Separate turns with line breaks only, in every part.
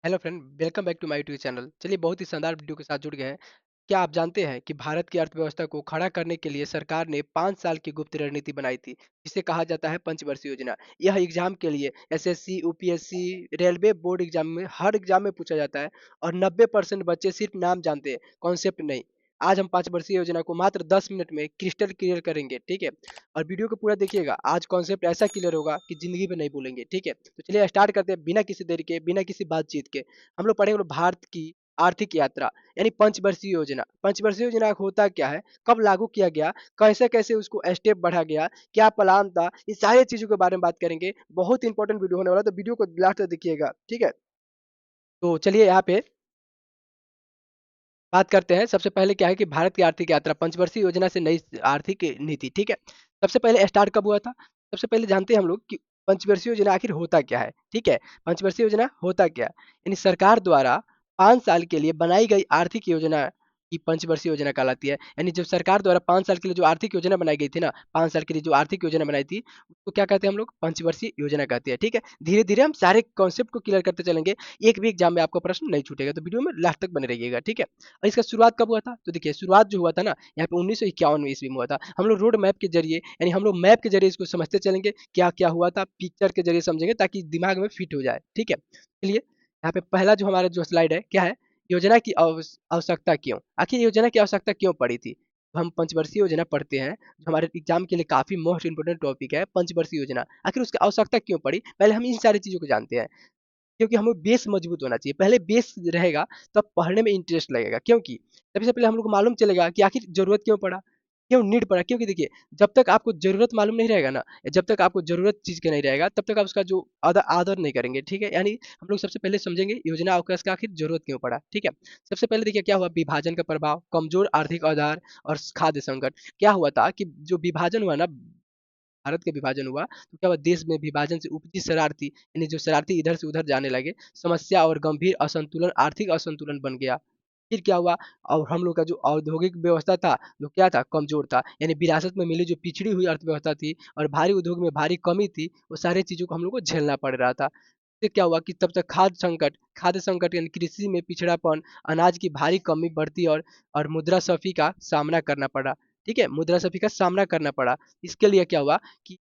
Hello friend, welcome back to my YouTube channel. चलिए बहुत ही शानदार वीडियो के साथ जुड़ गए हैं। क्या आप जानते हैं कि भारत की अर्थव्यवस्था को खड़ा करने के लिए सरकार ने 5 साल की गुप्त रणनीति बनाई थी, जिसे कहा जाता है पंचवर्षीय योजना। यह एग्जाम के लिए SSC, UPSC, railway board exam में हर एग्जाम में पूछा जाता है और 90% बच्चे सिर्फ नाम जानते हैं, कॉन्सेप्ट नहीं। आज हम पंचवर्षीय योजना को मात्र 10 मिनट में क्रिस्टल क्लियर करेंगे, ठीक है? और वीडियो को पूरा देखिएगा। आज कॉन्सेप्ट ऐसा क्लियर होगा कि जिंदगी में नहीं भूलेंगे, ठीक है? तो चलिए स्टार्ट करते हैं बिना किसी देरी के, बिना किसी बातचीत के। हम लोग पढ़ेंगे भारत की आर्थिक यात्रा यानी पंचवर्षीय योजना। पंचवर्षीय योजना होता क्या है, कब लागू किया गया, कैसे कैसे उसको स्टेप बढ़ा गया, क्या प्लान था, ये सारी चीजों के बारे में बात करेंगे। बहुत इंपॉर्टेंट वीडियो होने वाला है, तो वीडियो को लास्ट तक देखिएगा, ठीक है? तो चलिए यहाँ पे बात करते हैं। सबसे पहले क्या है कि भारत की आर्थिक यात्रा पंचवर्षीय योजना से नई आर्थिक नीति, ठीक है? सबसे पहले स्टार्ट कब हुआ था? सबसे पहले जानते हैं हम लोग कि पंचवर्षीय योजना आखिर होता क्या है, ठीक है? पंचवर्षीय योजना होता क्या है? यानी सरकार द्वारा 5 साल के लिए बनाई गई आर्थिक योजना की पंचवर्षीय योजना कहलाती है। यानी जब सरकार द्वारा 5 साल के लिए जो आर्थिक योजना बनाई गई थी ना, 5 साल के लिए जो आर्थिक योजना बनाई थी, उसको क्या कहते हैं हम लोग? पंचवर्षीय योजना कहते हैं, ठीक है? धीरे-धीरे हम सारे कॉन्सेप्ट को क्लियर करते चलेंगे। एक भी एग्जाम में आपको प्रश्न नहीं छूटेगा, तो वीडियो में लास्ट तक बने रहिएगा, ठीक है? और इसका शुरुआत कब हुआ था? तो देखिए शुरुआत जो हुआ था ना, यहाँ पे 1951 में ईस्वी में हुआ था। हम लोग रोड मैप के ज़रिए यानी हम लोग मैप के ज़रिए इसको समझते चलेंगे, क्या-क्या हुआ था, पिक्चर के ज़रिए समझेंगे ताकि दिमाग में फिट हो जाए, ठीक है? चलिए, यहाँ पे पहला जो हमारा जो स्लाइड है, क्या है? योजना की आवश्यकता क्यों? आखिर योजना की आवश्यकता क्यों पड़ी थी? हम पंचवर्षीय योजना पढ़ते हैं, जो हमारे एग्जाम के लिए काफ़ी मोस्ट इम्पोर्टेंट टॉपिक है, पंचवर्षीय योजना। आखिर उसकी आवश्यकता क्यों पड़ी? पहले हम इन सारी चीज़ों को जानते हैं। क्योंकि हमें बेस मजबूत होना चाहिए। पहले बेस रहेगा तब पढ़ने में इंटरेस्ट लगेगा। क्योंकि सबसे पहले हम लोग को मालूम चलेगा कि आखिर ज़रूरत क्यों पड़ा? क्यों नीड पड़ा? क्योंकि देखिए, जब तक आपको ज़रूरत मालूम नहीं रहेगा ना, जब तक आपको ज़रूरत चीज़ का नहीं रहेगा, तब तक आप उसका जो आदर नहीं करेंगे, ठीक है? यानी हम लोग सबसे पहले समझेंगे योजना अवकाश का आखिर ज़रूरत क्यों पड़ा, ठीक है? सबसे पहले देखिए क्या हुआ, विभाजन का प्रभाव, कमज़ोर आर्थिक आधार और खाद्य संकट। क्या हुआ था कि जो विभाजन हुआ ना, भारत का विभाजन हुआ, तो क्या हुआ, देश में विभाजन से उपजी शरारती यानी जो शरारती इधर से उधर जाने लगे, समस्या और गंभीर असंतुलन, आर्थिक असंतुलन बन गया। फिर क्या हुआ, और हम लोग का जो औद्योगिक व्यवस्था था, जो क्या था, कमज़ोर था। यानी विरासत में मिली जो पिछड़ी हुई अर्थव्यवस्था थी और भारी उद्योग में भारी कमी थी, वो सारी चीज़ों को हम लोग को झेलना पड़ रहा था। फिर क्या हुआ कि तब तक खाद्य संकट यानी कृषि में पिछड़ापन, अनाज की भारी कमी बढ़ती और मुद्रास्फीति का सामना करना पड़ा। ठीक है? मुद्रास्फीति का सामना करना पड़ा। इसके लिए क्या हुआ कि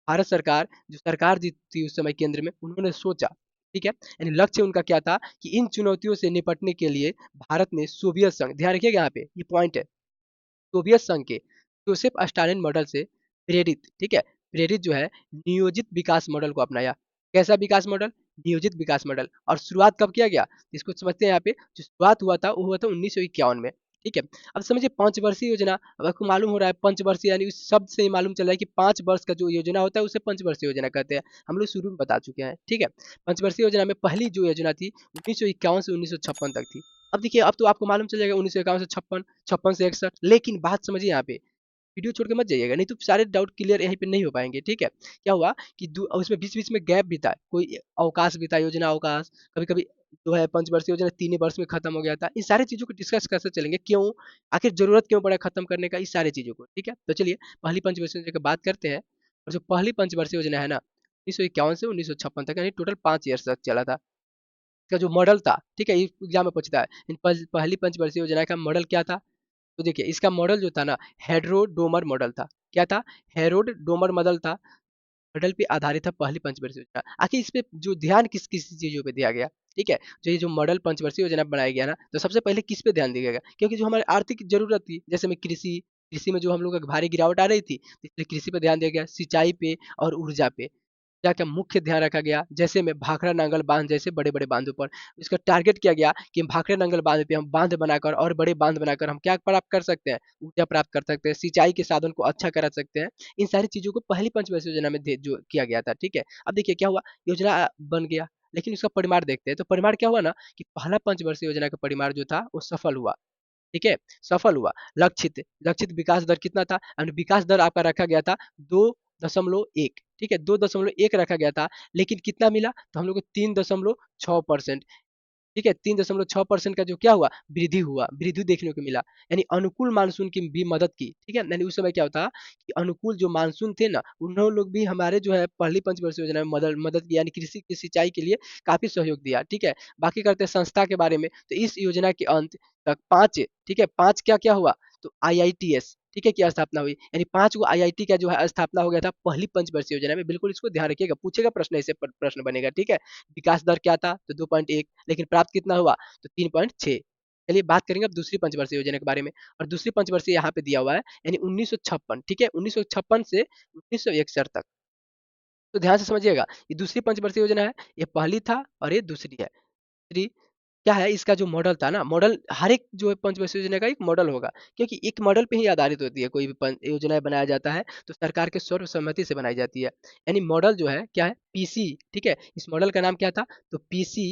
भारत सरकार, जो सरकार जी थी उस समय केंद्र में, उन्होंने सोचा, ठीक है? यानी लक्ष्य उनका क्या था कि इन चुनौतियों से निपटने के लिए भारत ने सोवियत संघ, ध्यान रखिएगा यहाँ पे, ये पॉइंट है, सोवियत संघ के जोसेफ स्टालिन मॉडल से प्रेरित, ठीक है? प्रेरित जो है, नियोजित विकास मॉडल को अपनाया। कैसा विकास मॉडल? नियोजित विकास मॉडल। और शुरुआत कब किया गया? इसको समझते हैं यहाँ पे। जो शुरुआत हुआ था, वो हुआ था 1951 में, ठीक है? अब समझिए पंचवर्षीय योजना, अब आपको मालूम हो रहा है पंचवर्षीय यानी उस शब्द से ही मालूम चल रहा है कि 5 वर्ष का जो योजना होता है उसे पंचवर्षीय योजना कहते हैं। हम लोग शुरू में बता चुके हैं, ठीक है? पंचवर्षीय योजना में पहली जो योजना थी 1951 से 1956 तक थी। अब देखिए, अब तो आपको मालूम चल जाएगा 1951 से 56, 56 से 61, लेकिन बात समझिए यहाँ पे, वीडियो छोड़ के मत जाइएगा, नहीं तो सारे डाउट क्लियर यहीं पे नहीं हो पाएँगे, ठीक है? क्या हुआ कि दू उसमें बीच-बीच में गैप भी था, कोई अवकाश भी था, योजना अवकाश, कभी-कभी जो है पंचवर्षीय योजना 3 ही वर्ष में खत्म हो गया था। इन सारी चीज़ों को डिस्कस करते चलेंगे, क्यों? आखिर ज़रूरत क्यों पड़ा खत्म करने का, इस सारी चीज़ों को, ठीक है? तो चलिए पहली पंचवर्षीय योजना की बात करते हैं। और जो पहली पंचवर्षीय योजना है ना, 1951 से 1956 तक यानी टोटल 5 ईयर्स तक चला था। इसका जो मॉडल था, ठीक है? ये एग्ज़ाम में पूछता है। इन पहली पंचवर्षीय योजना का मॉडल क्या था? तो देखिए इसका मॉडल जो था ना, हेरोडोमर मॉडल था। क्या था? हेरोडोमर मॉडल था। मॉडल पे आधारित था पहली पंचवर्षीय योजना। आखिर इस पे जो ध्यान किस-किस चीज़ों पे दिया गया, ठीक है? जो ये जो मॉडल पंचवर्षीय योजना बनाया गया ना, तो सबसे पहले किस पे ध्यान दिया गया? क्योंकि जो हमारी आर्थिक ज़रूरत थी, जैसे में कृषि में जो हम लोग का भारी गिरावट आ रही थी, इसलिए कृषि पे ध्यान दिया गया, सिंचाई पे और ऊर्जा पे। क्या-क्या मुख्य ध्यान रखा गया, जैसे में भाखड़ा नांगल बाँध जैसे बड़े-बड़े बाँधों पर इसका टारगेट किया गया कि भाखड़ा नांगल बाँध पे हम बाँध बनाकर और बड़े बाँध बनाकर हम क्या प्राप्त कर सकते हैं, ऊर्जा प्राप्त कर सकते हैं, सिंचाई के साधन को अच्छा करा सकते हैं। इन सारी चीज़ों को पहली पंचवर्षीय योजना में दे जो किया गया था, ठीक है? अब देखिए क्या हुआ, योजना बन गया, लेकिन उसका परिमाण देखते हैं, तो परिमाण क्या हुआ ना कि पहला पंचवर्षीय योजना का परिमाण जो था वो सफल हुआ। ठीक है? सफल हुआ। लक्षित लक्षित विकास दर कितना था? एंड विकास दर आपका रखा गया था 2.1, ठीक है? 2.1 रखा गया था, लेकिन कितना मिला? तो हम लोग को 3.6%। ठीक है, 3.6% का जो क्या हुआ, वृद्धि देखने को मिला। यानी अनुकूल मानसून की भी मदद की, ठीक है। यानी उस समय क्या होता कि अनुकूल जो मानसून थे ना, उन्होंने लोग भी हमारे जो है पहली पंचवर्षीय योजना में मदद मदद की, यानी कृषि की सिंचाई के लिए काफी सहयोग दिया, ठीक है। बाकी करते हैं संस्था के बारे में, तो इस योजना के अंत तक 5, ठीक है, 5 क्या-क्या हुआ, तो आईआईटीएस, ठीक है, की स्थापना हुई। यानी 5 गो आईआईटी का जो है स्थापना हो गया था पहली पंचवर्षीय योजना में। बिल्कुल इसको ध्यान रखिएगा, पूछेगा प्रश्न, ऐसे प्रश्न बनेगा, ठीक है। विकास दर क्या था, तो 2.1, लेकिन प्राप्त कितना हुआ, तो 3.6। चलिए बात करेंगे अब दूसरी पंचवर्षीय योजना के बारे में। और दूसरी पंचवर्षीय यहाँ पे दिया हुआ है, यानी 1956, ठीक है, 1956 से 1961 तक। तो ध्यान से समझिएगा, ये दूसरी पंचवर्षीय योजना है, ये पहली था और ये दूसरी है। दूसरी क्या है, इसका जो मॉडल था ना, मॉडल हर एक जो है पंचवर्षीय योजना का एक मॉडल होगा, क्योंकि एक मॉडल पे ही आधारित होती है। कोई भी योजना बनाया जाता है तो सरकार के सर्वसम्मति से बनाई जाती है। यानी मॉडल जो है क्या है, पीसी, ठीक है। इस मॉडल का नाम क्या था, तो पीसी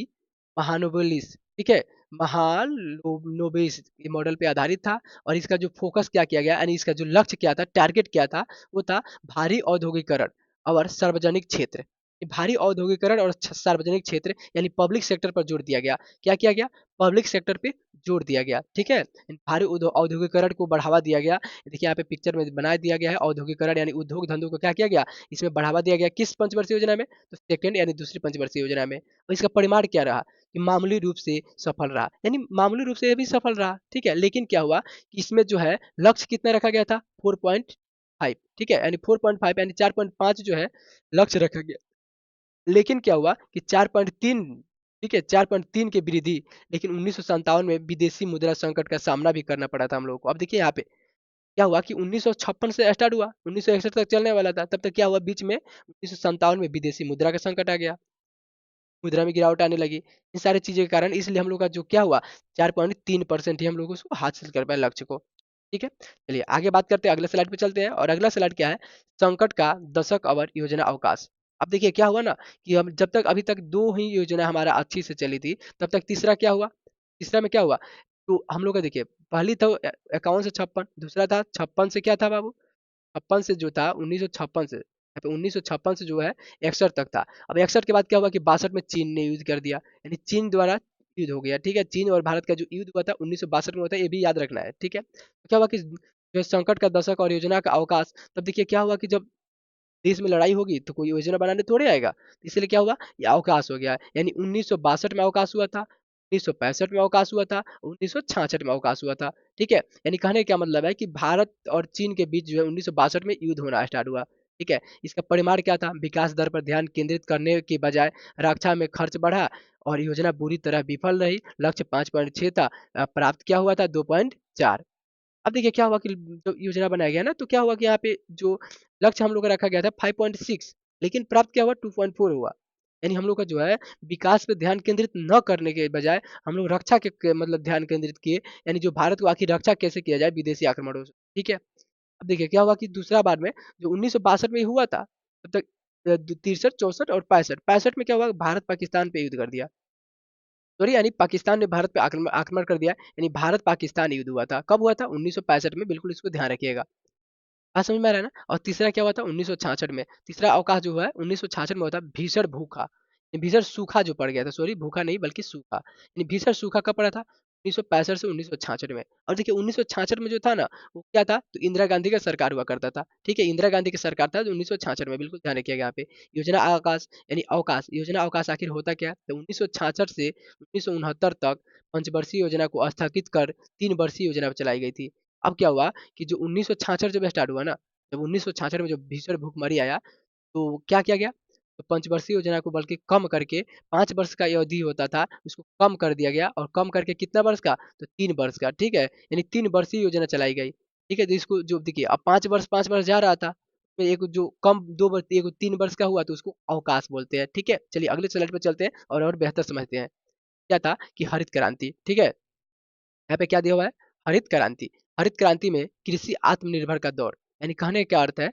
महानोबिलिस, ठीक है, महालनोबिस, ये मॉडल पे आधारित था। और इसका जो फोकस क्या किया गया, यानी इसका जो लक्ष्य क्या था, टारगेट क्या था, वो था भारी औद्योगिकरण और सार्वजनिक क्षेत्र। ये भारी औद्योगिकरण और सार्वजनिक क्षेत्र यानी पब्लिक सेक्टर पर जोर दिया गया। क्या किया गया, पब्लिक सेक्टर पे जोर दिया गया, ठीक है। भारी औद्योगिकरण को बढ़ावा दिया गया। देखिए यहाँ पे पिक्चर में बना दिया गया है, औद्योगिकरण यानी उद्योग धंधों को क्या किया गया, इसमें बढ़ावा दिया गया। किस पंचवर्षीय योजना में, तो सेकंड यानी दूसरी पंचवर्षीय योजना में। और इसका परिमाण क्या रहा, कि मामूली रूप से सफल रहा, यानी मामूली रूप से ये भी सफल रहा, ठीक है। लेकिन क्या हुआ कि इसमें जो है लक्ष्य कितना रखा गया था, 4.5, ठीक है, यानी 4.5 यानी 4.5 जो है लक्ष्य रखा गया। लेकिन क्या हुआ कि 4.3, ठीक है, 4.3 की वृद्धि। लेकिन 1957 में विदेशी मुद्रा संकट का सामना भी करना पड़ा था हम लोगों को। अब देखिए यहाँ पे क्या हुआ कि 1956 से स्टार्ट हुआ, 1961 तक चलने वाला था। तब तक क्या हुआ, बीच में 1957 में विदेशी मुद्रा का संकट आ गया, मुद्रा में गिरावट आने लगी। इन सारी चीज़ों के कारण इसलिए हम लोग का जो क्या हुआ, 4.3% ही हम लोग उसको हासिल कर पाए लक्ष्य को। ठीक है? चलिए आगे बात करते हैं, अगले स्लाइड पे चलते हैं। और अगला स्लाइड क्या है? संकट का दशक और योजना अवकाश। अब देखिए क्या हुआ ना कि हम जब तक अभी तक 2 ही योजना हमारा अच्छी से चली थी, तब तक तीसरा क्या हुआ? तीसरा में क्या हुआ? तो हम लोग का देखिए पहली तो 51 से 56, दूसरा था 56 से क्या था बाबू? 56 से जो था 1956 से, यहाँ पे 1956 से जो है 61 तक था। अब 61 के बाद क्या हुआ कि 62 में चीन ने युद्ध कर दिया, यानी चीन द्वारा युद्ध हो गया, ठीक है। चीन और भारत का जो युद्ध हुआ था 1962 में हुआ था, ये भी याद रखना है, ठीक है। तो क्या हुआ कि जो संकट का दशक और योजना का अवकाश, तब देखिए क्या हुआ कि जब देश में लड़ाई होगी तो कोई योजना बनाने थोड़े आएगा, इसलिए क्या हुआ, ये अवकाश हो गया। यानी 1962 में अवकाश हुआ था, 1965 में अवकाश हुआ था, 1966 में अवकाश हुआ था, ठीक है। यानी कहने का मतलब है कि भारत और चीन के बीच जो है 1962 में युद्ध होना स्टार्ट हुआ, ठीक है। इसका परिमाण क्या था, विकास दर पर ध्यान केंद्रित करने की बजाय रक्षा में खर्च बढ़ा और योजना बुरी तरह विफल रही। लक्ष्य 5.6 था, प्राप्त क्या हुआ था, 2.4। अब देखिए क्या हुआ कि जो योजना बनाया गया ना, तो क्या हुआ कि यहाँ पे जो लक्ष्य हम लोग का रखा गया था 5.6, लेकिन प्राप्त क्या हुआ, 2.4 हुआ। यानी हम लोग का जो है विकास पे ध्यान केंद्रित न करने के बजाय हम लोग रक्षा के मतलब ध्यान केंद्रित किए। यानी जो भारत को आखिर रक्षा कैसे किया जाए विदेशी आक्रमणों से, ठीक है। अब देखिए क्या हुआ कि दूसरा बार में जो 1962 में हुआ था, तब तक 63, 64 और 65 में क्या हुआ, भारत पाकिस्तान पे युद्ध कर दिया। सॉरी, यानी पाकिस्तान ने भारत पे आक्रमण आक्रमण कर दिया। यानी भारत पाकिस्तान युद्ध हुआ था, कब हुआ था, 1965 में। बिल्कुल इसको ध्यान रखिएगा, बात समझ में आ रहा है ना। और तीसरा क्या हुआ था 1966 में, तीसरा अवकाश जो हुआ है 1966 में हुआ था, भीषण भूखा, ये भीषण सूखा जो पड़ गया था, सॉरी भूखा नहीं बल्कि सूखा। यानी भीषण सूखा कब पड़ा था, 1965 से 1966 में। और देखिए 1966 में जो था ना, वो क्या था, तो इंदिरा गांधी का सरकार हुआ करता था, ठीक है। इंदिरा गांधी की सरकार था 1966 में, बिल्कुल ध्यान रखिएगा यहाँ पे। योजना अवकाश यानी अवकाश, योजना अवकाश आखिर होता क्या है, तो 1966 से 1969 तक पंचवर्षीय योजना को स्थगित कर 3 वर्षीय योजना चलाई गई थी। अब क्या हुआ कि जो 1966 जब स्टार्ट हुआ ना, जब 1966 में जब भीषण भूखमरी आया, तो क्या किया गया, तो पंचवर्षीय योजना को बल्कि कम करके 5 वर्ष का अवधि होता था, उसको कम कर दिया गया। और कम करके कितना वर्ष का, तो 3 वर्ष का, ठीक है। यानी 3 वर्षीय योजना चलाई गई, ठीक है। तो इसको जो देखिए अब 5 वर्ष 5 वर्ष जा रहा था, तो एक जो कम 2 वर्ष, एक 3 वर्ष का हुआ, तो उसको अवकाश बोलते हैं, ठीक है। चलिए अगले स्लाइड पर चलते हैं और बेहतर समझते हैं। क्या था कि हरित क्रांति, ठीक है। यहाँ पे क्या दिया हुआ है, हरित क्रांति। हरित क्रांति में कृषि आत्मनिर्भर का दौर, यानी कहने का अर्थ है,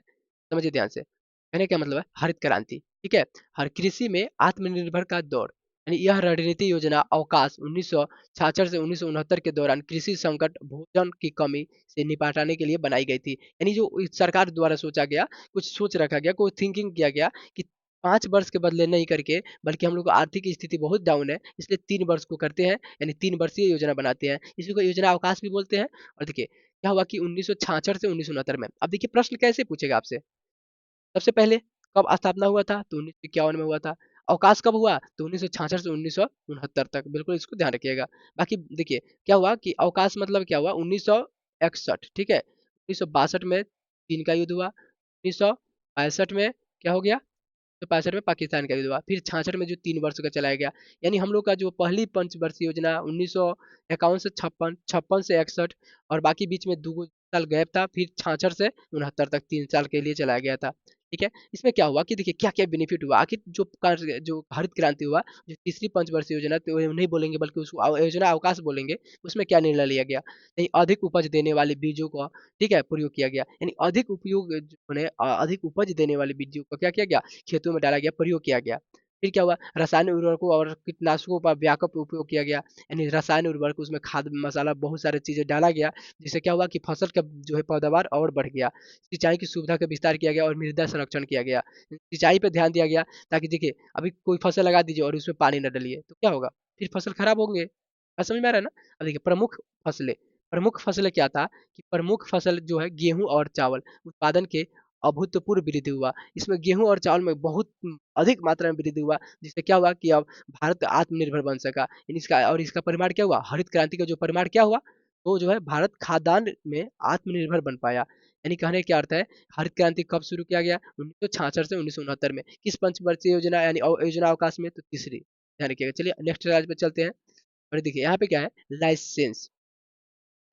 समझिए ध्यान से, कहने का मतलब है हरित क्रांति, ठीक है। हर कृषि में आत्मनिर्भर का दौर, यानी यह रणनीति योजना अवकाश 1966 से 1969 के दौरान कृषि संकट, भोजन की कमी से निपटाने के लिए बनाई गई थी। यानी जो इस सरकार द्वारा सोचा गया, कुछ सोच रखा गया, कोई थिंकिंग किया गया कि 5 वर्ष के बदले नहीं करके, बल्कि हम लोग को आर्थिक स्थिति बहुत डाउन है, इसलिए 3 वर्ष को करते हैं, यानी 3 वर्षीय योजना बनाते हैं। इसी को योजना अवकाश भी बोलते हैं। और देखिए, क्या हुआ कि 1966 से 1969 में, अब देखिए प्रश्न कैसे पूछेगा आपसे। सबसे पहले कब स्थापना हुआ था? तो 1951 में हुआ था। अवकाश कब हुआ? तो 1966 से 1969 तक। बिल्कुल इसको ध्यान रखिएगा। बाकी देखिए, क्या हुआ कि अवकाश मतलब क्या हुआ? 1961, ठीक है? 1962 में चीन का युद्ध हुआ। 1965 में क्या हो गया? तो 65 में पाकिस्तान का युद्ध हुआ। फिर 66 में जो 3 वर्ष का चलाया गया। यानी हम लोग का जो पहली पंचवर्षीय योजना 1951 से 56, 56 से 61, और बाकी बीच में 2 साल गैप था। फिर 66 से 69 तक 3 साल के लिए चलाया गया था। ठीक है? इसमें क्या हुआ कि देखिए क्या-क्या बेनिफिट हुआ। आखिर जो कार्य जो हरित क्रांति हुआ, जो तीसरी पंचवर्षीय योजना तो ये नहीं बोलेंगे, बल्कि उसको योजना अवकाश बोलेंगे। उसमें क्या निर्णय लिया गया? नहीं, अधिक उपज देने वाले बीजों का, ठीक है, प्रयोग किया गया। यानी अधिक उपयोग जो है अधिक उपज देने वाले बीजों का क्या किया गया? खेतों में डाला गया, प्रयोग किया गया। फिर क्या हुआ? रासायनिक उर्वरकों और कीटनाशकों का व्यापक उपयोग किया गया। यानी रासायनिक उर्वरक, उसमें खाद, मसाला, बहुत सारी चीज़ें डाला गया, जिससे क्या हुआ कि फसल का जो है पैदावार और बढ़ गया। सिंचाई की सुविधा का विस्तार किया गया और मृदा संरक्षण किया गया। सिंचाई पे ध्यान दिया गया, ताकि देखिए अभी कोई फसल लगा दीजिए और उसमें पानी ना डलिए, तो क्या होगा? फिर फसल खराब होंगे। बात समझ में आ रहा है ना? अब देखिए प्रमुख फसलें क्या था कि प्रमुख फसल जो है गेहूँ और चावल उत्पादन के अभूतपूर्व वृद्धि हुआ। इसमें गेहूँ और चावल में बहुत अधिक मात्रा में वृद्धि हुआ, जिससे क्या हुआ कि अब भारत आत्मनिर्भर बन सका। यानी इसका परिमाण क्या हुआ? हरित क्रांति का जो परिमाण क्या हुआ? तो जो है भारत खाद्यान्न में आत्मनिर्भर बन पाया। यानी कहने का अर्थ है, हरित क्रांति कब शुरू किया गया? 1966 से 1969 में। किस पंचवर्षीय योजना यानी योजना अवकाश में? तो तीसरी। ध्यान रखिएगा। चलिए नेक्स्ट राज्य पे चलते हैं। और देखिए यहाँ पे क्या है? लाइसेंस।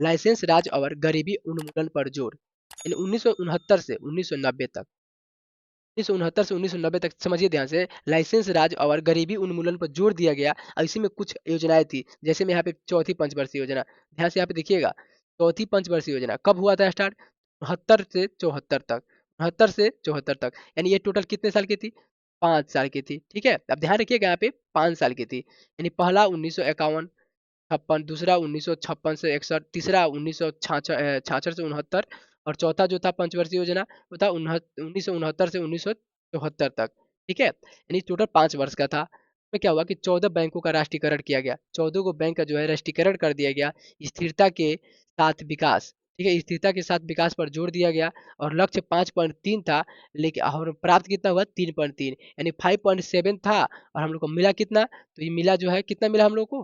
लाइसेंस राज और गरीबी उन्मूलन पर जोर। यानी 1969 से 1990 तक, 1969 से 1990 तक समझिए ध्यान से, लाइसेंस राज और गरीबी उन्मूलन पर जोर दिया गया। और इसी में कुछ योजनाएं थी, जैसे में यहाँ पे चौथी पंचवर्षीय योजना, ध्यान से यहाँ पे देखिएगा। चौथी पंचवर्षीय योजना कब हुआ था स्टार्ट? 69 से 74 तक, 69 से 74 तक। यानी ये टोटल कितने साल की थी? 5 साल की थी। ठीक है, अब ध्यान रखिएगा, यहाँ पे 5 साल की थी। यानी पहला 1951, 56, दूसरा 1956 से 61, तीसरा 1966 से 69, और चौथा जो था पंचवर्षीय योजना, वो था 1969 से 1974 तक। ठीक है, यानी टोटल 5 वर्ष का था। इसमें क्या हुआ कि 14 बैंकों का राष्ट्रीयकरण किया गया, 14 को बैंक का जो है राष्ट्रीयकरण कर दिया गया। स्थिरता के साथ विकास, ठीक है, स्थिरता के साथ विकास पर जोर दिया गया। और लक्ष्य 5.3 था, लेकिन और प्राप्त कितना हुआ? 3.3, यानी 5.7 था। और हम लोग को मिला कितना? तो ये मिला जो है, कितना मिला हम लोग को?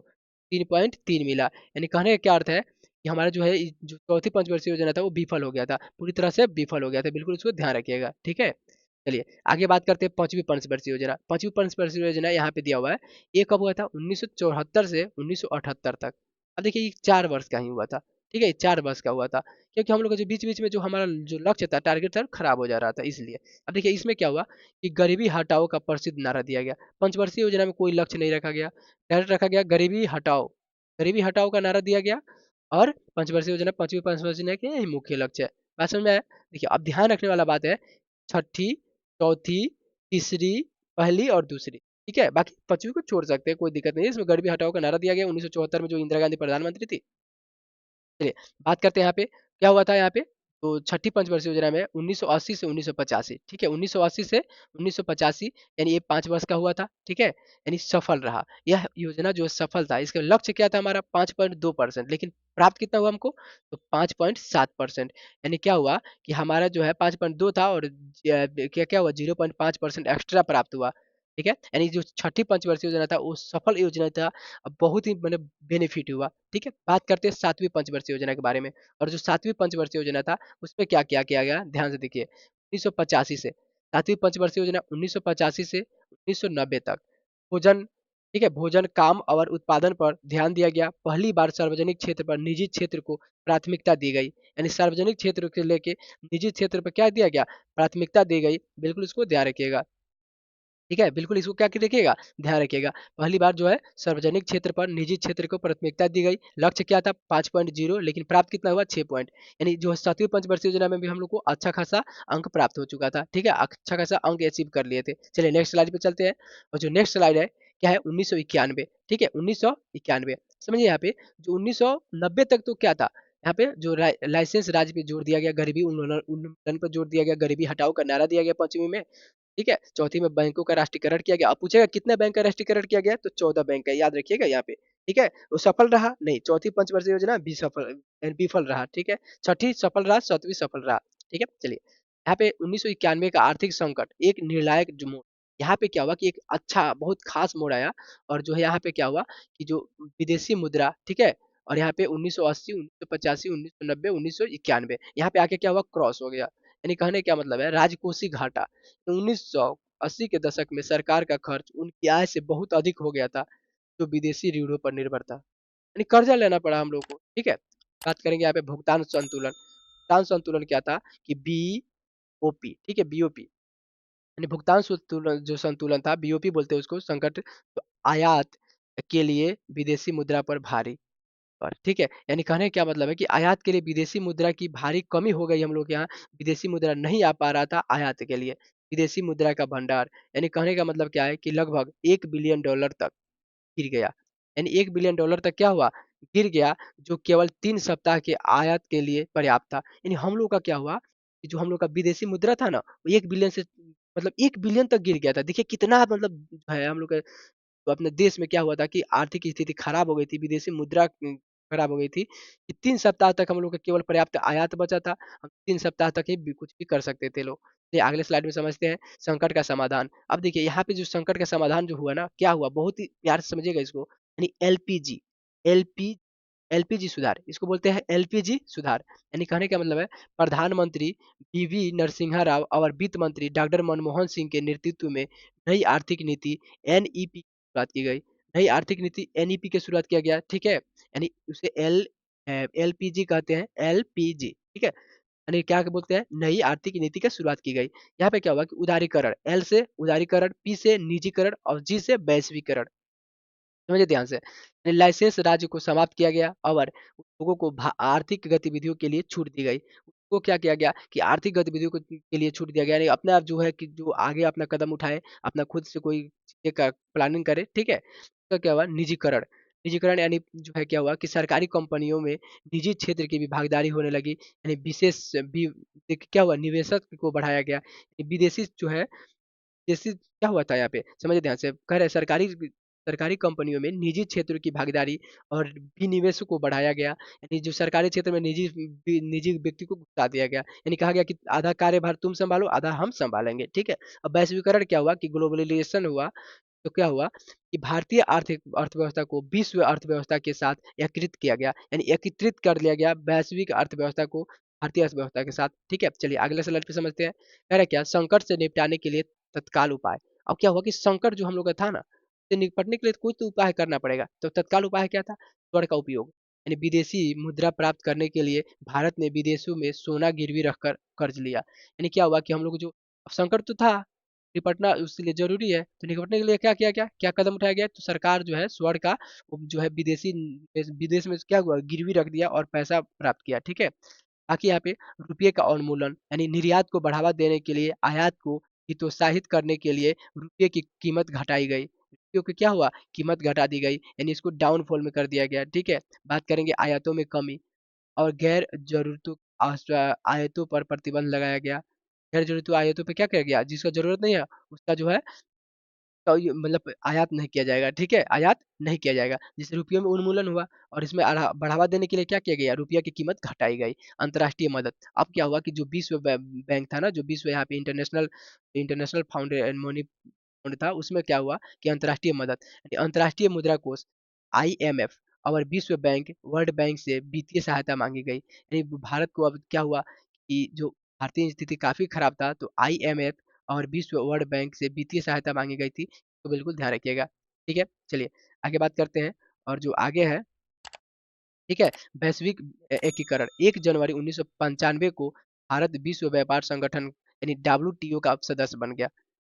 3.3 मिला। यानी कहने का क्या अर्थ है कि हमारा जो है जो चौथी पंचवर्षीय योजना था वो विफल हो गया था, पूरी तरह से विफल हो गया था। बिल्कुल इसको ध्यान रखिएगा। ठीक है, चलिए आगे बात करते हैं पांचवी पंचवर्षीय योजना। पांचवी पंचवर्षीय योजना यहाँ पे दिया हुआ है। ये कब हुआ था? 1974 से 1978 तक। अब देखिए ये 4 वर्ष का ही हुआ था। ठीक है, ये 4 वर्ष का हुआ था, क्योंकि हम लोग का जो बीच बीच में जो हमारा जो लक्ष्य था, टारगेट था, खराब हो जा रहा था, इसलिए। अब देखिए इसमें क्या हुआ कि गरीबी हटाओ का प्रसिद्ध नारा दिया गया। पंचवर्षीय योजना में कोई लक्ष्य नहीं रखा गया, डायरेक्ट रखा गया गरीबी हटाओ। गरीबी हटाओ का नारा दिया गया। और पंचवर्षीय योजना, पांचवी पंचवर्षीय योजना के यही मुख्य लक्ष्य है। बात समझ में आया? देखिए अब ध्यान रखने वाला बात है, छठी, चौथी, तीसरी, पहली और दूसरी। ठीक है, बाकी पांचवी को छोड़ सकते हैं, कोई दिक्कत नहीं है। इसमें गरीबी हटाओ का नारा दिया गया 1974 में, जो इंदिरा गांधी प्रधानमंत्री थी। चलिए बात करते हैं यहाँ पे क्या हुआ था यहाँ पे। तो छठी पंचवर्षीय योजना में 1980 से 1985, ठीक है, 1980 से 1985, यानी ये 5 वर्ष का हुआ था। ठीक है, यानी सफल रहा यह योजना, जो सफल था। इसका लक्ष्य क्या था हमारा? 5.2%, लेकिन प्राप्त कितना हुआ हमको? तो 5.7%। यानी क्या हुआ कि हमारा जो है 5.2 था, और क्या क्या हुआ? 0.5% एक्स्ट्रा प्राप्त हुआ। ठीक है, यानी जो छठी पंचवर्षीय योजना था वो सफल योजना था। अब बहुत ही मतलब बेनिफिट हुआ। ठीक है, बात करते हैं सातवीं पंचवर्षीय योजना के बारे में। और जो सातवीं पंचवर्षीय योजना था, उसमें क्या क्या किया गया, ध्यान से देखिए। 1985 से, सातवीं पंचवर्षीय योजना 1985 से 1990 तक भोजन, ठीक है, भोजन, काम और उत्पादन पर ध्यान दिया गया। पहली बार सार्वजनिक क्षेत्र पर निजी क्षेत्र को प्राथमिकता दी गई। यानी सार्वजनिक क्षेत्र से लेके निजी क्षेत्र पर क्या दिया गया? प्राथमिकता दी गई। बिल्कुल इसको ध्यान रखिएगा। ठीक है, बिल्कुल इसको क्या रखिएगा, ध्यान रखिएगा। पहली बार जो है सार्वजनिक क्षेत्र पर निजी क्षेत्र को प्राथमिकता दी गई। लक्ष्य क्या था? 5.0, लेकिन प्राप्त कितना हुआ? 6 पॉइंट। यानी जो सातवीं पंचवर्षीय योजना में भी हम लोग को अच्छा खासा अंक प्राप्त हो चुका था। ठीक है, अच्छा खासा अंक अचीव कर लिए थे। चलिए नेक्स्ट स्लाइड पे चलते हैं। और जो नेक्स्ट स्लाइड है क्या है? 1991। ठीक है, 1991 समझिए। यहाँ पे जो 1990 तक तो क्या था, यहाँ पे जो लाइसेंस राज्य पे जोर दिया गया, गरीबी उन्मूलन उन्मूलन पर जोर दिया गया, गरीबी हटाओ का नारा दिया गया पंचमी में। ठीक है। चौथी में बैंकों का राष्ट्रीयकरण किया गया। अब पूछेगा कितने बैंक का राष्ट्रीयकरण किया गया? तो 14 बैंक का, याद रखिएगा यहाँ पे। ठीक है। वो सफल रहा? नहीं, चौथी पंचवर्षीय योजना विफल रहा। ठीक है। छठी सफल रहा, 7वीं सफल रहा। ठीक है। चलिए, यहाँ पे 1991 का आर्थिक संकट एक निर्णायक जो मोड़, यहाँ पे क्या हुआ कि एक अच्छा बहुत खास मोड़ आया। और जो है यहाँ पे क्या हुआ कि जो विदेशी मुद्रा, ठीक है, और यहाँ पे 1980, 1985, 1990, 1991 यहाँ पे आके क्या हुआ, क्रॉस हो गया। यानी कहने क्या मतलब है, राजकोषीय घाटा। 1980 के दशक में सरकार का खर्च उनकी आय से बहुत अधिक हो गया था, जो विदेशी ऋणों पर निर्भर था। यानी कर्जा लेना पड़ा हम लोग को। ठीक है। बात करेंगे यहाँ पे भुगतान संतुलन। भुगतान संतुलन क्या था कि बीओपी, ठीक है, बीओपी यानी भुगतान संतुलन, जो संतुलन था, बीओपी बोलते हैं उसको, संकट तो आयात के लिए विदेशी मुद्रा पर भारी। और ठीक है, यानी कहने का क्या मतलब है कि आयात के लिए विदेशी मुद्रा की भारी कमी हो गई हम लोग के यहाँ। विदेशी मुद्रा नहीं आ पा रहा था आयात के लिए। विदेशी मुद्रा का भंडार, यानी कहने का मतलब क्या है कि लगभग $1 बिलियन तक गिर गया। यानी $1 बिलियन तक क्या हुआ, गिर गया, जो केवल 3 सप्ताह के आयात के लिए पर्याप्त था। यानी हम लोग का क्या हुआ कि जो हम लोग का विदेशी मुद्रा था ना, वो 1 बिलियन से मतलब 1 बिलियन तक गिर गया था। देखिए कितना मतलब है हम लोग का। तो अपने देश में क्या हुआ था कि आर्थिक स्थिति खराब हो गई थी, विदेशी मुद्रा खराब हो गई थी कि 3 सप्ताह तक हम लोग का केवल पर्याप्त आयात बचा था। हम 3 सप्ताह तक ही कुछ भी कर सकते थे लोग। ये अगले स्लाइड में समझते हैं संकट का समाधान। अब देखिए यहाँ पे जो संकट का समाधान जो हुआ ना, क्या हुआ, बहुत ही प्यार से समझिएगा इसको। यानी एलपीजी, एलपी एलपीजी सुधार, इसको बोलते हैं एलपीजी सुधार। यानी कहने का मतलब है प्रधानमंत्री पीवी नरसिम्हा राव और वित्त मंत्री डॉक्टर मनमोहन सिंह के नेतृत्व में नई आर्थिक नीति एनईपी की शुरुआत की गई। नई आर्थिक नीति एनईपी की शुरुआत किया गया। ठीक है। यानी उसे एलपीजी कहते हैं, एलपीजी। ठीक है। यानी क्या बोलते हैं, नई आर्थिक नीति की शुरुआत की गई। यहाँ पे क्या हुआ कि उदारीकरण, एल से उदारीकरण, पी से निजीकरण और जी से वैश्वीकरण। समझिए ध्यान से। लाइसेंस राज्य को समाप्त किया गया और लोगों को आर्थिक गतिविधियों के लिए छूट दी गई। उसको क्या किया गया कि आर्थिक गतिविधियों के लिए छूट दिया गया, यानी अपने आप जो है कि जो आगे अपना कदम उठाए, अपना खुद से कोई चीज़ें का प्लानिंग करे। ठीक है। उसका क्या हुआ, निजीकरण। निजीकरण यानी जो है क्या हुआ कि सरकारी कंपनियों में निजी क्षेत्र की भी भागीदारी होने लगी। यानी क्या हुआ, निवेशक को बढ़ाया गया। विदेशी जो है, जैसे क्या हुआ था यहाँ पे, समझिए ध्यान से, कह रहे हैं सरकारी कंपनियों में निजी क्षेत्र की भागीदारी और विनिवेश को बढ़ाया गया। यानी जो सरकारी क्षेत्र में निजी व्यक्ति को घुसा दिया गया। यानी कहा गया कि आधा कार्यभार तुम संभालो, आधा हम संभालेंगे। ठीक है। अब वैश्वीकरण क्या हुआ कि ग्लोबलाइजेशन हुआ। तो क्या हुआ कि भारतीय आर्थिक अर्थव्यवस्था को विश्व अर्थव्यवस्था के साथ एकीकृत किया गया। यानी एकीकृत कर लिया गया वैश्विक अर्थव्यवस्था को भारतीय अर्थव्यवस्था के साथ। ठीक है। चलिए अगले स्लाइड पे समझते हैं। कह रहे क्या, संकट से निपटाने के लिए तत्काल उपाय। अब क्या हुआ कि संकट जो हम लोग का था ना, से निपटने के लिए कोई तो उपाय करना पड़ेगा। तो तत्काल उपाय क्या था, स्वर्ण का उपयोग। यानी विदेशी मुद्रा प्राप्त करने के लिए भारत ने विदेशों में सोना गिरवी रखकर कर्ज लिया। यानी क्या हुआ कि हम लोग जो, अब संकट तो था, निपटना उसके लिए जरूरी है, तो निपटने के लिए क्या किया गया, क्या कदम उठाया गया, तो सरकार जो है स्वर्ण का जो है विदेश में क्या हुआ, गिरवी रख दिया और पैसा प्राप्त किया। ठीक है। बाकी यहाँ पे रुपये का उन्मूलन, यानी निर्यात को बढ़ावा देने के लिए आयात को हितोत्साहित करने के लिए रुपये की कीमत घटाई गई। क्योंकि क्या हुआ, कीमत घटा दी गई, यानी इसको डाउनफॉल में कर दिया गया। ठीक है। बात करेंगे आयातों में कमी और गैर जरूरतों आयतों पर प्रतिबंध लगाया गया। गैर जरूरतों आयतों पे क्या किया गया, जिसका जरूरत नहीं है उसका जो है, तो ये मतलब आयात नहीं किया जाएगा। ठीक है। आयात नहीं किया जाएगा, जिससे रुपयों में उन्मूलन हुआ। और इसमें बढ़ावा देने के लिए क्या किया गया, रुपया की कीमत घटाई गई। अंतर्राष्ट्रीय मदद, अब क्या हुआ कि जो विश्व बैंक था ना, जो विश्व यहाँ पे international international found money fund था, उसमें क्या हुआ कि अंतर्राष्ट्रीय मदद, यानी अंतर्राष्ट्रीय मुद्रा कोष, आईएमएफ और विश्व बैंक, वर्ल्ड बैंक से वित्तीय सहायता मांगी गई। यानी भारत को अब क्या हुआ कि जो भारतीय स्थिति काफी खराब था, तो आईएमएफ और विश्व वर्ल्ड बैंक से वित्तीय सहायता मांगी गई थी। तो बिल्कुल ध्यान रखिएगा। ठीक है। चलिए आगे बात करते हैं। और जो आगे है, ठीक है, वैश्विक एकीकरण, 1 जनवरी 1995 को भारत विश्व व्यापार संगठन यानी डब्ल्यूटीओ का सदस्य बन गया।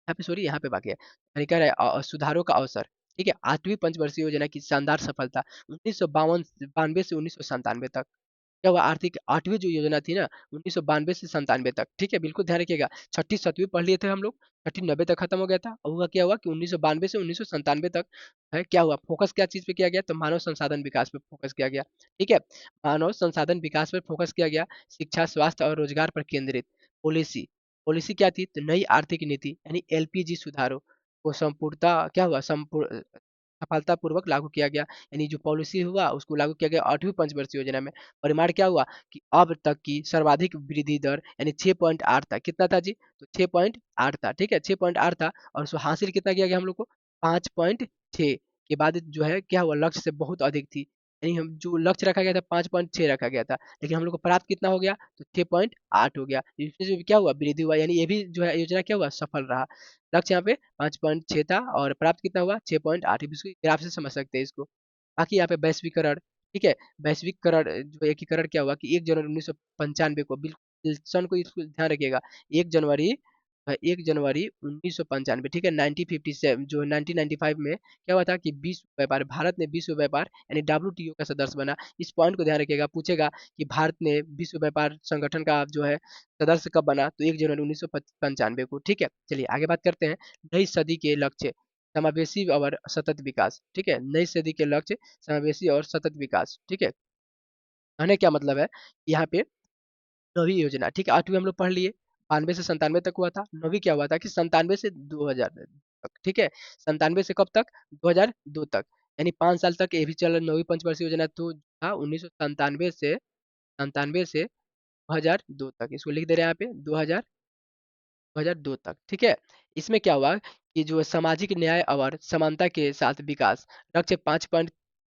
यहाँ पे सॉरी, यहाँ पे बाकी है, यानी कह रहा है सुधारों का अवसर। ठीक है। 8वीं पंचवर्षीय योजना की शानदार सफलता, 1992 से 1997 तक। क्या हुआ, आर्थिक 8वीं जो योजना थी ना, 1992 से 97 तक। ठीक है। बिल्कुल ध्यान रखिएगा। छठी 7वीं पढ़ लिए थे हम लोग, छठी 90 तक खत्म हो गया था। और हुआ क्या हुआ कि 1992 से 1997 तक है, क्या हुआ, फोकस क्या चीज पे किया गया, तो मानव संसाधन विकास पे फोकस किया गया। ठीक है। मानव संसाधन विकास पर फोकस किया गया, शिक्षा, स्वास्थ्य और रोजगार पर केंद्रित पॉलिसी। पॉलिसी क्या थी? तो नई आर्थिक नीति यानी एलपीजी सुधारों को संपूर्णता क्या हुआ? सफलतापूर्वक लागू किया गया। यानी जो पॉलिसी हुआ उसको लागू किया गया 8वीं पंचवर्षीय योजना में। परिणाम क्या हुआ कि अब तक की सर्वाधिक वृद्धि दर यानी 6.8 था। कितना था जी? तो 6.8 था, ठीक है? 6.8 था और उसको हासिल कितना किया गया हम लोग को? 5.6 के बाद जो है क्या हुआ? लक्ष्य से बहुत अधिक थी। यानी हम जो लक्ष्य रखा गया था 5.6 रखा गया था, लेकिन हम लोग को प्राप्त कितना हो गया? तो 6.8 हो गया। इसमें जो क्या हुआ? वृद्धि हुआ, यानी ये भी जो है योजना क्या हुआ? सफल रहा। लक्ष्य यहाँ पे 5.6 था और प्राप्त कितना हुआ? 6.8। इसको ग्राफ से समझ सकते हैं इसको। बाकी यहाँ पे वैश्वीकरण, ठीक है? वैश्वीकरण जो एकीकरण क्या हुआ कि 1 जनवरी 1995 को, बिल्कुल सन को इसको ध्यान रखिएगा, 1 जनवरी 1 जनवरी 1995, ठीक है? 1957 जो 1995 में क्या हुआ था कि विश्व व्यापार, भारत ने विश्व व्यापार यानी डब्ल्यूटीओ का सदस्य बना। इस पॉइंट को ध्यान रखिएगा, पूछेगा कि भारत ने विश्व व्यापार संगठन का जो है सदस्य कब बना? तो 1 जनवरी 1995 को, ठीक है? चलिए आगे बात करते हैं। नई सदी के लक्ष्य समावेशी और सतत विकास, ठीक है? नई सदी के लक्ष्य समावेशी और सतत विकास, ठीक है? कहने क्या मतलब है? यहाँ पे नवीं योजना, ठीक है? 8वीं हम लोग पढ़ लिए, 92 से 97 तक हुआ था। 9वीं क्या हुआ था कि 97 से 2000 तक, ठीक है? 97 से कब तक? 2002 तक, यानी 5 साल तक ये भी चल 9वीं पंचवर्षीय योजना तो था 1997 से 2002 तक। इसको लिख दे रहे हैं यहाँ पे 2002 तक, ठीक है? इसमें क्या हुआ कि जो सामाजिक न्याय और समानता के साथ विकास, लक्ष्य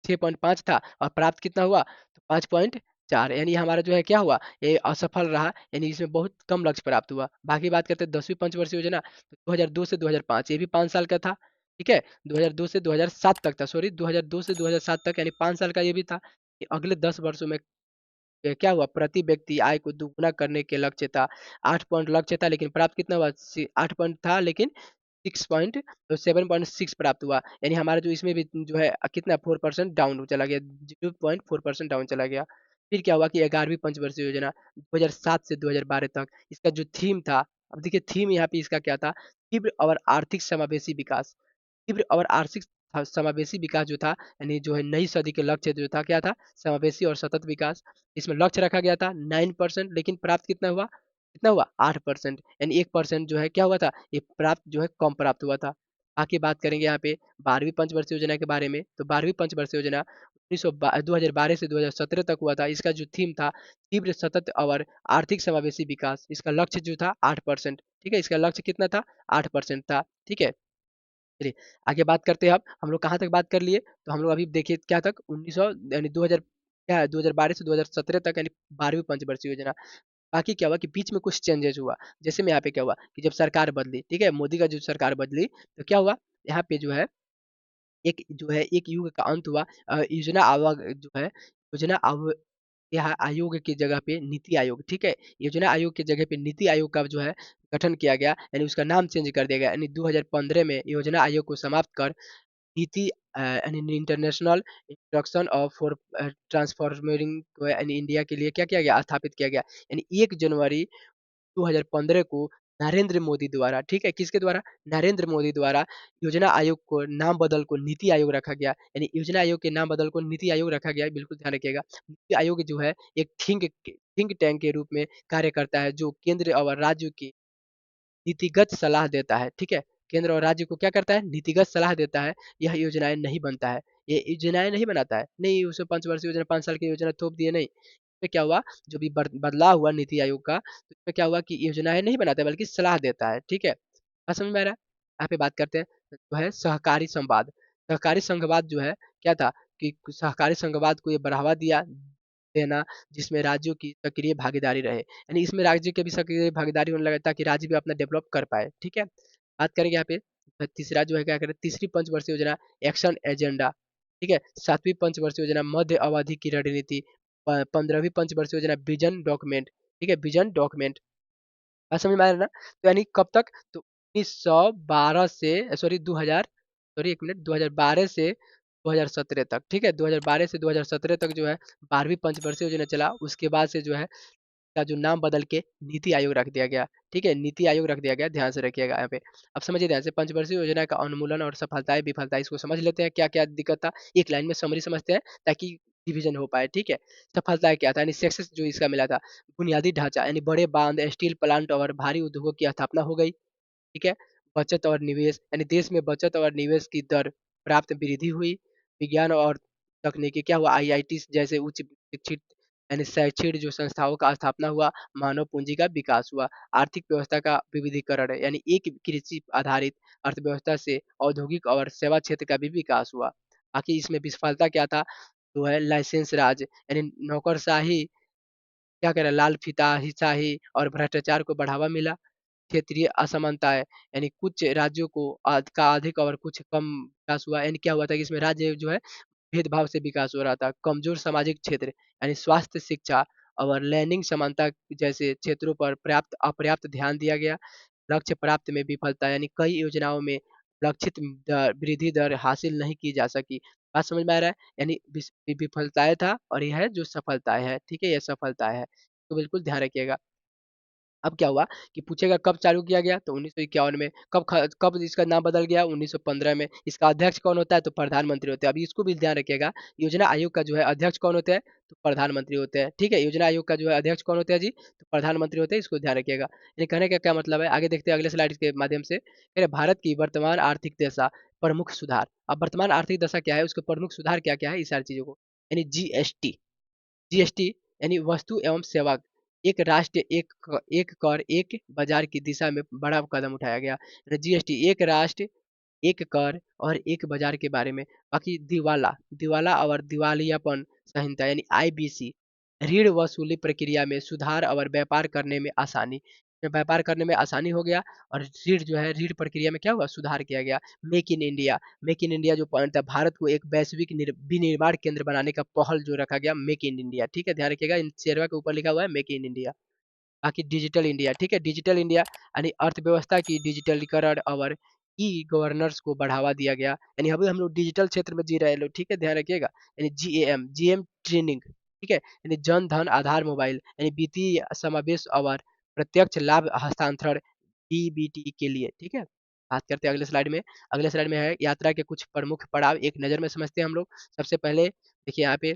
6.5 था और प्राप्त कितना हुआ? तो 5.4, यानी हमारा जो है क्या हुआ? ये असफल रहा, यानी इसमें बहुत कम लक्ष्य प्राप्त हुआ। बाकी बात करते हैं 10वीं पंचवर्षीय योजना, तो 2002 से 2005, ये भी 5 साल का था, ठीक है? 2002 से 2007 तक था, सॉरी 2002 से 2007 तक, यानी 5 साल का ये भी था। कि अगले 10 वर्षों में क्या हुआ? प्रति व्यक्ति आय को दुगुना करने के लक्ष्य था। 8 पॉइंट लक्ष्य था, लेकिन प्राप्त कितना हुआ? 8 पॉइंट था, लेकिन 7.6 प्राप्त हुआ। यानी हमारा जो इसमें भी जो है कितना 4% डाउन चला गया, 0.4% डाउन चला गया। फिर क्या हुआ कि 11वीं पंचवर्षीय योजना 2007 से 2012 तक, इसका जो थीम था, अब देखिए थीम यहाँ पे इसका क्या था? तीव्र और आर्थिक समावेशी विकास। तीव्र और आर्थिक समावेशी विकास जो था, यानी जो है नई सदी के लक्ष्य जो था क्या था? समावेशी और सतत विकास। इसमें लक्ष्य रखा गया था 9%, लेकिन प्राप्त कितना हुआ? कितना हुआ? 8%, यानी 1% जो है क्या हुआ था? ये प्राप्त जो है कम प्राप्त हुआ था। आगे बात करेंगे यहाँ पे 12वीं पंचवर्षीय योजना के बारे में। तो 12वीं पंचवर्षीय योजना 2012 से 2017 तक हुआ था। इसका जो थीम था तीव्र सतत और आर्थिक समावेशी विकास। इसका लक्ष्य जो था 8%, ठीक है? इसका लक्ष्य कितना था? 8% था, ठीक है? चलिए आगे बात करते हैं। अब हम लोग कहाँ तक बात कर लिए? तो हम लोग अभी देखिए क्या तक 1900 यानी 2000 क्या है 2012 से 2017 तक, यानी 12वीं पंचवर्षीय योजना। बाकी क्या हुआ कि बीच में कुछ चेंजेस हुआ। जैसे में यहाँ पे क्या हुआ कि जब सरकार बदली, ठीक है? मोदी का जो सरकार बदली, तो क्या हुआ? यहाँ पे जो है एक युग का अंत हुआ। योजना आयोग जो है योजना आव यहाँ आयोग की जगह पे नीति आयोग, ठीक है? योजना आयोग की जगह पे नीति आयोग का जो है गठन किया गया, यानी उसका नाम चेंज कर दिया गया। यानी 2015 में योजना आयोग को समाप्त कर नीति यानी international instruction of for transforming को यानी इंडिया के लिए क्या किया गया? स्थापित किया गया। यानी 1 जनवरी 2015 को नरेंद्र मोदी द्वारा, ठीक है? किसके द्वारा? नरेंद्र मोदी द्वारा योजना आयोग को नाम बदल को नीति आयोग रखा गया। यानी योजना आयोग के नाम बदल को नीति आयोग रखा गया, बिल्कुल ध्यान रखिएगा। नीति आयोग जो है एक थिंक टैंक के रूप में कार्य करता है, जो केंद्र और राज्य की नीतिगत सलाह देता है, ठीक है? केंद्र और राज्य को क्या करता है? नीतिगत सलाह देता है। यह योजनाएँ नहीं बनता है। ये योजनाएँ नहीं बनाता है। नहीं उसमें पंचवर्षीय योजना 5 साल की योजना थोप दिए, नहीं। इसमें क्या हुआ? जो भी बदलाव हुआ नीति आयोग का, तो इसमें क्या हुआ कि योजनाएँ नहीं बनाता है बल्कि सलाह देता है, ठीक है? बात समझ में आ रहा है? यहाँ पे बात करते हैं जो है सहकारी संवाद। सहकारी संघवाद जो है क्या था कि सहकारी संघवाद को ये बढ़ावा देना, जिसमें राज्यों की सक्रिय भागीदारी रहे। यानी इसमें राज्य की भी सक्रिय भागीदारी होने लगा ताकि राज्य भी अपना डेवलप कर पाए, ठीक है? बात करेंगे यहाँ पे तीसरा जो है क्या करें? तीसरी पंचवर्षीय योजना एक्शन एजेंडा, ठीक है? 7वीं पंचवर्षीय योजना मध्य अवधि की रणनीति, 15वीं पंचवर्षीय योजना विजन डॉक्यूमेंट, ठीक है? Vision document. बात समझ में आ रहा है ना? तो यानी कब तक? तो 1912 से सॉरी 2000 सॉरी 1 मिनट 2012 से 2017 तक, ठीक है? 2012 से 2017 तक जो है 12वीं पंचवर्षीय योजना चला। उसके बाद से जो है का जो नाम बदल के नीति आयोग रख दिया गया, ठीक है? नीति आयोग रख दिया गया, ध्यान से रखिएगा यहाँ पे। अब समझिए ध्यान से पंचवर्षीय योजना का उन्मूलन और सफलताएँ, विफलताएँ इसको समझ लेते हैं, क्या-क्या दिक्कत था? एक लाइन में समरी समझते हैं ताकि डिवीज़न हो पाए, ठीक है? सफलताएँ क्या था यानी सक्सेस जो इसका मिला था, बुनियादी ढाँचा यानी बड़े बाँध, स्टील प्लांट और भारी उद्योगों की स्थापना हो गई, ठीक है? बचत और निवेश यानी देश में बचत और निवेश की दर प्राप्त वृद्धि हुई। विज्ञान और तकनीकी क्या हुआ आईआईटी जैसे उच्च शिक्षित यानी शैक्षिक जो संस्थाओं का स्थापना हुआ, मानव पूंजी का विकास हुआ। आर्थिक व्यवस्था का विविधीकरण है यानी एक कृषि आधारित अर्थव्यवस्था से औद्योगिक और सेवा क्षेत्र का भी विकास हुआ। बाकी इसमें विफलता क्या था? जो है लाइसेंस राज यानी नौकरशाही क्या कह रहा है लाल फीताहिशाही और भ्रष्टाचार को बढ़ावा मिला। क्षेत्रीय असमानताएँ, यानी कुछ राज्यों को का अधिक और कुछ कम विकास हुआ। यानी क्या हुआ था कि इसमें राज्य जो है भेदभाव से विकास हो रहा था। कमज़ोर सामाजिक क्षेत्र यानी स्वास्थ्य, शिक्षा और लैंगिक समानता जैसे क्षेत्रों पर अपर्याप्त ध्यान दिया गया। लक्ष्य प्राप्त में विफलता यानी कई योजनाओं में लक्षित वृद्धि दर हासिल नहीं की जा सकी। बात समझ में आ रहा है? यानी विफलताएँ था और ये है जो सफलताएँ हैं, ठीक है? ये सफलताएँ हैं। तो बिल्कुल ध्यान रखिएगा। अब क्या हुआ कि पूछेगा कब चालू किया गया? तो 1951 में। कब इसका नाम बदल गया? 1915 में। इसका अध्यक्ष कौन होता है? तो प्रधानमंत्री होते हैं। अब इसको भी ध्यान रखिएगा, योजना आयोग का जो है अध्यक्ष कौन होते हैं? तो प्रधानमंत्री होते हैं, ठीक है? योजना आयोग का जो है अध्यक्ष कौन होते हैं जी? तो प्रधानमंत्री होते हैं, इसको ध्यान रखिएगा। यानी कहने का क्या मतलब है? आगे देखते हैं अगले स्लाइड के माध्यम से। कह रहे भारत की वर्तमान आर्थिक दशा, प्रमुख सुधार। अब वर्तमान आर्थिक दशा क्या है? उसके प्रमुख सुधार क्या-क्या है? इस सारी चीज़ों को यानी जीएसटी। जीएसटी यानी वस्तु एवं सेवा एक राष्ट्र एक कर एक बाजार की दिशा में बड़ा कदम उठाया गया। जीएसटी एक राष्ट्र एक कर और एक बाजार के बारे में। बाकी दिवाला और दिवालियापन संहिता यानी आईबीसी ऋण वसूली प्रक्रिया में सुधार और व्यापार करने में आसानी। व्यापार करने में आसानी हो गया और ऋण जो है ऋण प्रक्रिया में क्या हुआ? सुधार किया गया। मेक इन इंडिया जो पॉइंट था भारत को एक वैश्विक विनिर्माण केंद्र बनाने का पहल जो रखा गया मेक इन इंडिया, ठीक है? ध्यान रखिएगा इन शेरवा के ऊपर लिखा हुआ है मेक इन इंडिया। बाकी डिजिटल इंडिया, ठीक है? डिजिटल इंडिया यानी अर्थव्यवस्था की डिजिटलीकरण और ई गवर्नेंस को बढ़ावा दिया गया। यानी अभी हम लोग डिजिटल क्षेत्र में जी रहे हैं लोग, ठीक है? ध्यान रखिएगा। यानी जीएम ट्रेनिंग, ठीक है? यानी जन धन आधार मोबाइल यानी वित्तीय समावेश और प्रत्यक्ष लाभ हस्तांतरण डीबीटी के लिए, ठीक है? बात करते हैं अगले स्लाइड में। अगले स्लाइड में है यात्रा के कुछ प्रमुख पड़ाव एक नज़र में समझते हैं हम लोग। सबसे पहले देखिए यहाँ पे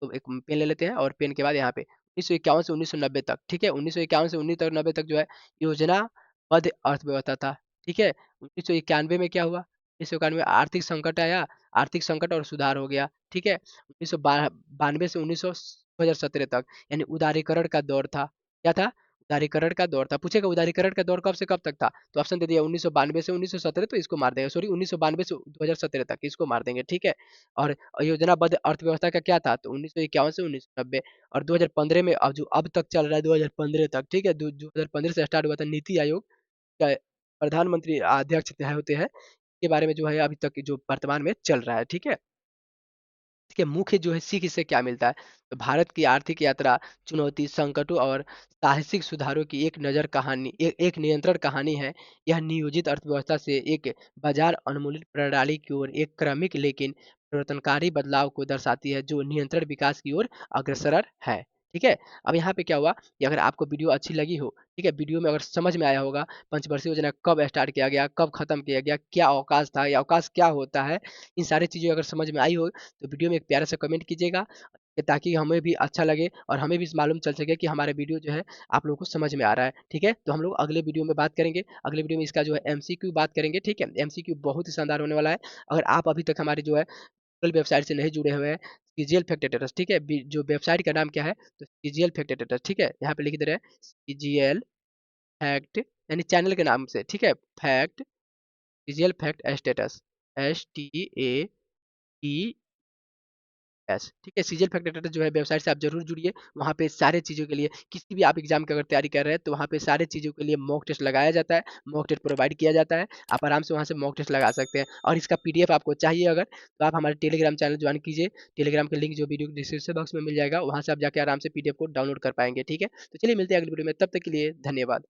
तो एक पेन ले लेते हैं और पेन के बाद यहाँ पे 1951 से 1990 तक, ठीक है? 1951 से 1990 तक जो है योजनाबद्ध अर्थव्यवस्था था, ठीक है? 1991 में क्या हुआ? 1991 में आर्थिक संकट आया, आर्थिक संकट और सुधार हो गया, ठीक है? 1992 से 2017 तक यानी उदारीकरण का दौर था। क्या था? उदारीकरण का दौर था। पूछेगा उदारीकरण का दौर कब से कब तक था? तो ऑप्शन दे दिया 1992 से 1917 तो इसको मार देंगे, सॉरी 1992 से 2017 तक इसको मार देंगे, ठीक है? और योजनाबद्ध अर्थव्यवस्था का क्या था? तो 1951 से 1990 और 2015 में अब तक चल रहा है 2015 तक, ठीक है? 2015 से स्टार्ट हुआ था नीति आयोग का प्रधानमंत्री अध्यक्ष तय होते हैं, के बारे में जो है अभी तक जो वर्तमान में चल रहा है, ठीक है? इसके मुख्य जो है सीख इससे क्या मिलता है? तो भारत की आर्थिक यात्रा चुनौती, संकटों और साहसिक सुधारों की एक नियंत्रण कहानी है। यह नियोजित अर्थव्यवस्था से एक बाजार अनुकूलित प्रणाली की ओर एक क्रमिक लेकिन परिवर्तनकारी बदलाव को दर्शाती है, जो नियंत्रण विकास की ओर अग्रसर है। ठीक है? अब यहाँ पे क्या हुआ कि अगर आपको वीडियो अच्छी लगी हो, ठीक है? वीडियो में अगर समझ में आया होगा, पंचवर्षीय योजना कब स्टार्ट किया गया, कब खत्म किया गया, क्या अवकाश था, या अवकाश क्या होता है, इन सारी चीज़ें अगर समझ में आई हो तो वीडियो में एक प्यारा सा कमेंट कीजिएगा ताकि हमें भी अच्छा लगे और हमें भी मालूम चल सके कि हमारा वीडियो जो है आप लोगों को समझ में आ रहा है, ठीक है? तो हम लोग अगले वीडियो में बात करेंगे, अगले वीडियो में इसका जो है एमसीक्यू बात करेंगे, ठीक है? एमसीक्यू बहुत ही शानदार होने वाला है। अगर आप अभी तक हमारी जो है गूगल वेबसाइट से नहीं जुड़े हुए हैं, सीजीएल फैक्ट स्टेटस, ठीक है? जो वेबसाइट का नाम क्या है? तो सीजीएल फैक्ट स्टेटस, ठीक है? यहाँ पे लिख दे रहे हैं सीजीएल फैक्ट यानी चैनल के नाम से, ठीक है? Fact CGL fact status STAT yes, ठीक है? सीजीएल फैक्ट जो है वेबसाइट से आप ज़रूर जुड़िए, वहाँ पे सारे चीज़ों के लिए किसी भी आप एग्ज़ाम की अगर तैयारी कर रहे हैं, तो वहाँ पे सारे चीज़ों के लिए मॉक टेस्ट लगाया जाता है, मॉक टेस्ट प्रोवाइड किया जाता है, आप आराम से वहाँ से मॉक टेस्ट लगा सकते हैं और इसका पीडीएफ आपको चाहिए अगर, तो आप हमारे टेलीग्राम चैनल जॉइन कीजिए, टेलीग्राम का लिंक जो वीडियो डिस्क्रिप्शन बॉक्स में मिल जाएगा, वहाँ से आप जाके आराम से पीडीएफ को डाउनलोड कर पाएँगे, ठीक है? तो चलिए मिलते हैं अगली वीडियो में, तब तक के लिए धन्यवाद।